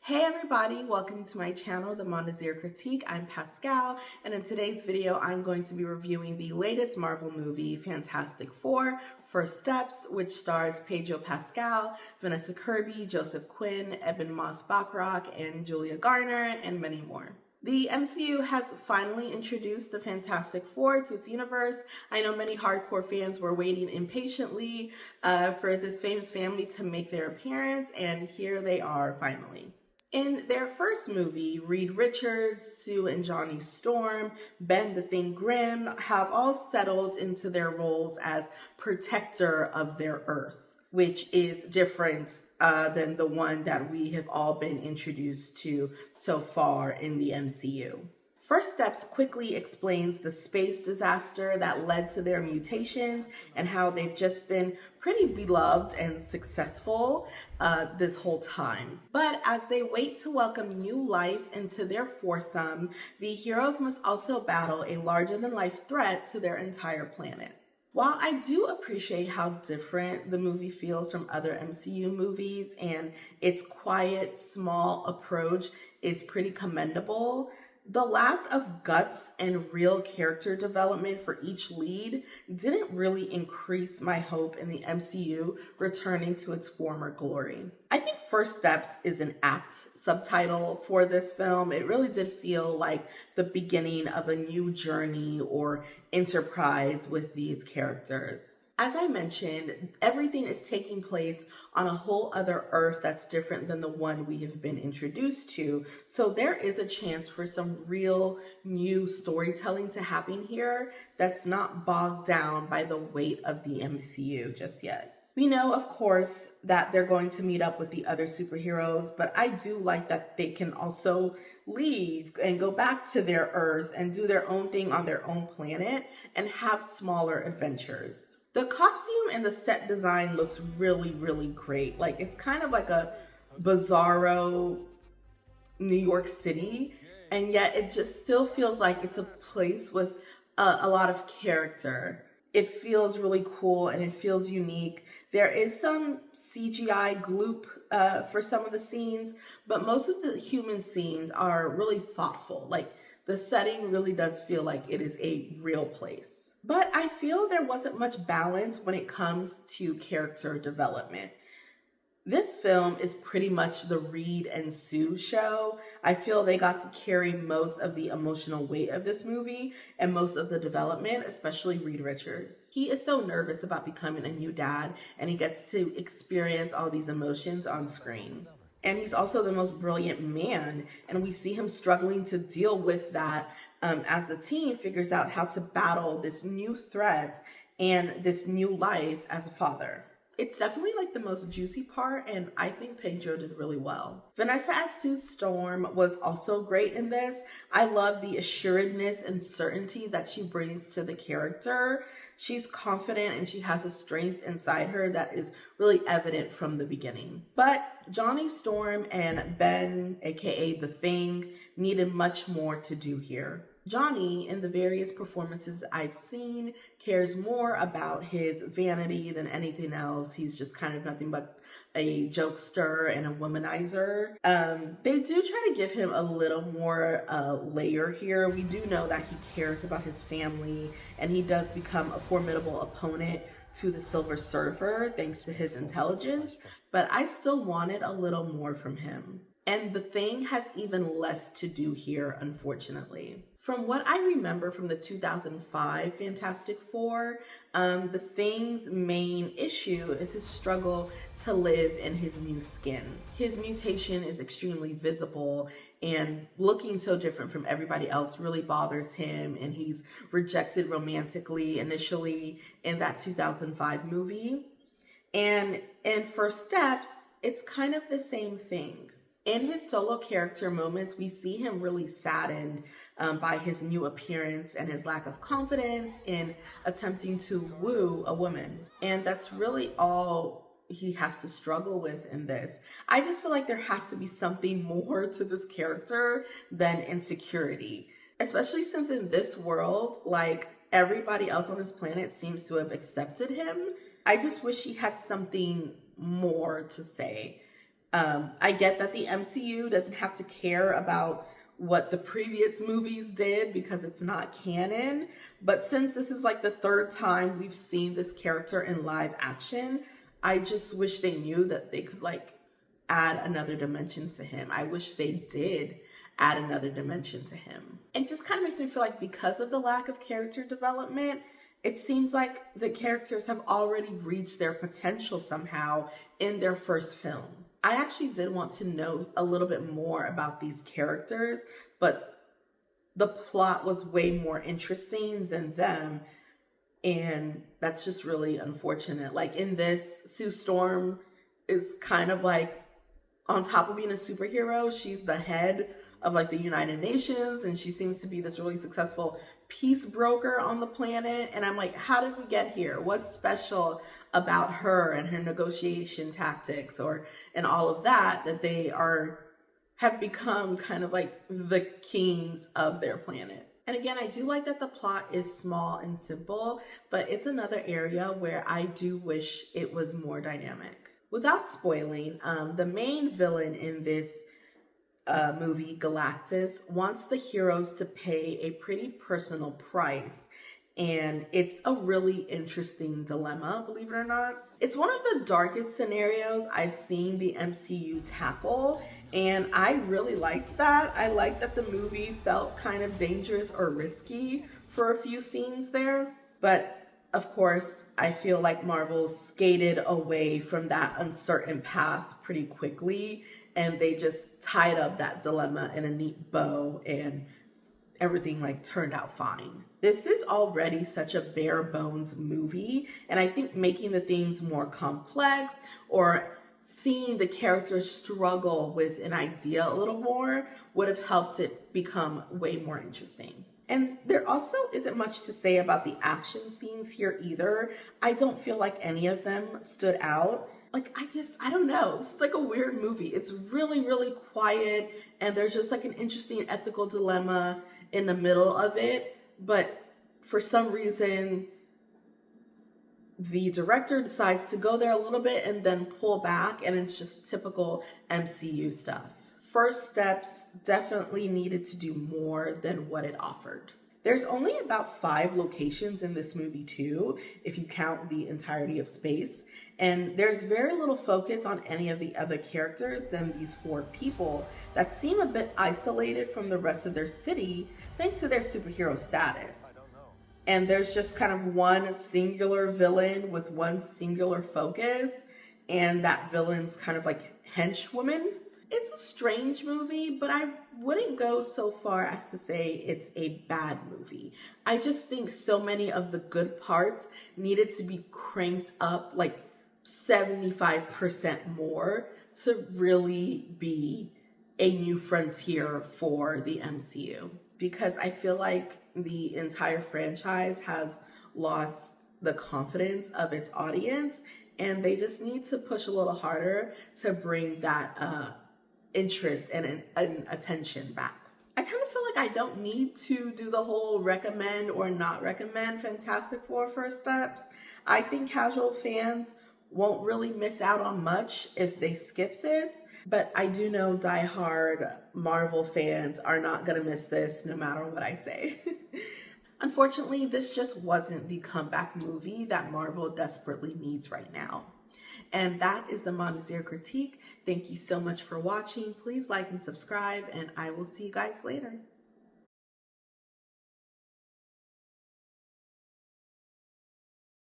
Hey everybody, welcome to my channel, The Mondazir Critique. I'm Pascal, and in today's video, I'm going to be reviewing the latest Marvel movie, Fantastic Four, First Steps, which stars Pedro Pascal, Vanessa Kirby, Quinn, Ebon Moss-Bachrach, and Julia Garner, and many more. The MCU has finally introduced the Fantastic Four to its universe. I know many hardcore fans were waiting impatiently for this famous family to make their appearance, and here they are finally. In their first movie, Reed Richards, Sue and Johnny Storm, Ben the Thing Grimm have all settled into their roles as protector of their Earth, which is different than the one that we have all been introduced to so far in the MCU. First Steps quickly explains the space disaster that led to their mutations and how they've just been pretty beloved and successful this whole time. But as they wait to welcome new life into their foursome, the heroes must also battle a larger-than-life threat to their entire planet. While I do appreciate how different the movie feels from other MCU movies and its quiet, small approach is pretty commendable, the lack of guts and real character development for each lead didn't really increase my hope in the MCU returning to its former glory. I think First Steps is an apt subtitle for this film. It really did feel like the beginning of a new journey or enterprise with these characters. As I mentioned, everything is taking place on a whole other Earth that's different than the one we have been introduced to. So there is a chance for some real new storytelling to happen here that's not bogged down by the weight of the MCU just yet. We know, of course, that they're going to meet up with the other superheroes, but I do like that they can also leave and go back to their Earth and do their own thing on their own planet and have smaller adventures. The costume and the set design looks really, really great. Like, it's kind of like a bizarro New York City, and yet it just still feels like it's a place with a lot of character. It feels really cool and it feels unique. There is some CGI gloop for some of the scenes, but most of the human scenes are really thoughtful. Like, the setting really does feel like it is a real place. But I feel there wasn't much balance when it comes to character development. This film is pretty much the Reed and Sue show. I feel they got to carry most of the emotional weight of this movie and most of the development, especially Reed Richards. He is so nervous about becoming a new dad, and he gets to experience all these emotions on screen. And he's also the most brilliant man, and we see him struggling to deal with that as the team figures out how to battle this new threat and this new life as a father. It's definitely like the most juicy part, and I think Pedro did really well. Vanessa as Sue Storm was also great in this. I love the assuredness and certainty that she brings to the character. She's confident and she has a strength inside her that is really evident from the beginning. But Johnny Storm and Ben, aka The Thing, needed much more to do here. Johnny, in the various performances I've seen, cares more about his vanity than anything else. He's just kind of nothing but a jokester and a womanizer. They do try to give him a little more layer here. We do know that he cares about his family, and he does become a formidable opponent to the Silver Surfer thanks to his intelligence, but I still wanted a little more from him. And The Thing has even less to do here, unfortunately. From what I remember from the 2005 Fantastic Four, The Thing's main issue is his struggle to live in his new skin. His mutation is extremely visible, and looking so different from everybody else really bothers him, and he's rejected romantically initially in that 2005 movie. And in First Steps, it's kind of the same thing. In his solo character moments, we see him really saddened by his new appearance and his lack of confidence in attempting to woo a woman. And that's really all he has to struggle with in this. I just feel like there has to be something more to this character than insecurity, especially since in this world, like, everybody else on this planet seems to have accepted him. I just wish he had something more to say. I get that the MCU doesn't have to care about what the previous movies did because it's not canon, but since this is like the third time we've seen this character in live action, I just wish they knew that they could like add another dimension to him. I wish they did add another dimension to him. It just kind of makes me feel like because of the lack of character development, it seems like the characters have already reached their potential somehow in their first film. I actually did want to know a little bit more about these characters, but the plot was way more interesting than them, and that's just really unfortunate. Like in this, Sue Storm is kind of like, on top of being a superhero, she's the head of like the United Nations, and she seems to be this really successful peace broker on the planet. And I'm like, how did we get here? What's special about her and her negotiation tactics and all of that they have become kind of like the kings of their planet? And again, I do like that the plot is small and simple, but it's another area where I do wish it was more dynamic. Without spoiling, the main villain in this movie, Galactus, wants the heroes to pay a pretty personal price. And it's a really interesting dilemma, believe it or not. It's one of the darkest scenarios I've seen the MCU tackle, and I really liked that. I liked that the movie felt kind of dangerous or risky for a few scenes there. But of course, I feel like Marvel skated away from that uncertain path pretty quickly, and they just tied up that dilemma in a neat bow, and everything like turned out fine. This is already such a bare bones movie, and I think making the themes more complex or seeing the characters struggle with an idea a little more would have helped it become way more interesting. And there also isn't much to say about the action scenes here either. I don't feel like any of them stood out. Like, I don't know. This is like a weird movie. It's really, really quiet, and there's just like an interesting ethical dilemma in the middle of it. But for some reason, the director decides to go there a little bit and then pull back, and it's just typical MCU stuff. First Steps definitely needed to do more than what it offered. There's only about 5 locations in this movie too, if you count the entirety of space. And there's very little focus on any of the other characters than these 4 people that seem a bit isolated from the rest of their city thanks to their superhero status. And there's just kind of one singular villain with one singular focus, and that villain's kind of like henchwoman. It's a strange movie, but I wouldn't go so far as to say it's a bad movie. I just think so many of the good parts needed to be cranked up like 75% more to really be a new frontier for the MCU. Because I feel like the entire franchise has lost the confidence of its audience, and they just need to push a little harder to bring that interest and attention back. I kind of feel like I don't need to do the whole recommend or not recommend Fantastic Four First Steps. I think casual fans won't really miss out on much if they skip this, but I do know diehard Marvel fans are not gonna miss this no matter what I say. Unfortunately, this just wasn't the comeback movie that Marvel desperately needs right now. And that is the Montezir Critique. Thank you so much for watching. Please like and subscribe, and I will see you guys later.